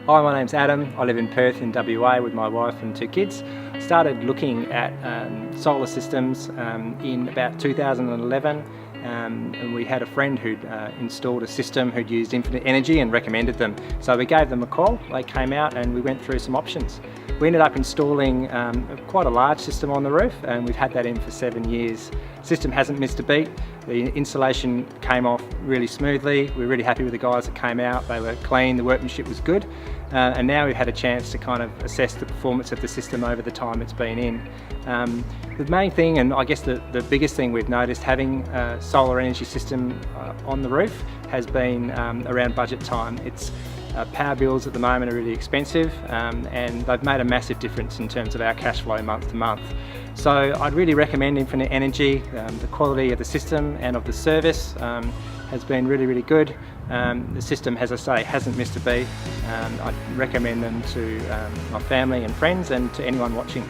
Hi, my name's Adam. I live in Perth in WA with my wife and 2 kids. Started looking at solar systems in about 2011, and we had a friend who'd installed a system who'd used infinite energy and recommended them. So we gave them a call, they came out and we went through some options. We ended up installing quite a large system on the roof, and we've had that in for 7 years. The system hasn't missed a beat. The installation came off really smoothly. We're really happy with the guys that came out. They were clean, the workmanship was good, and now we've had a chance to kind of assess the performance of the system over the time it's been in. The main thing, and I guess the biggest thing we've noticed having a solar energy system on the roof has been around budget time. Power bills at the moment are really expensive, and they've made a massive difference in terms of our cash flow month to month. So I'd really recommend Infinite Energy. The quality of the system and of the service has been really good. The system, as I say, hasn't missed a beat. I'd recommend them to my family and friends and to anyone watching.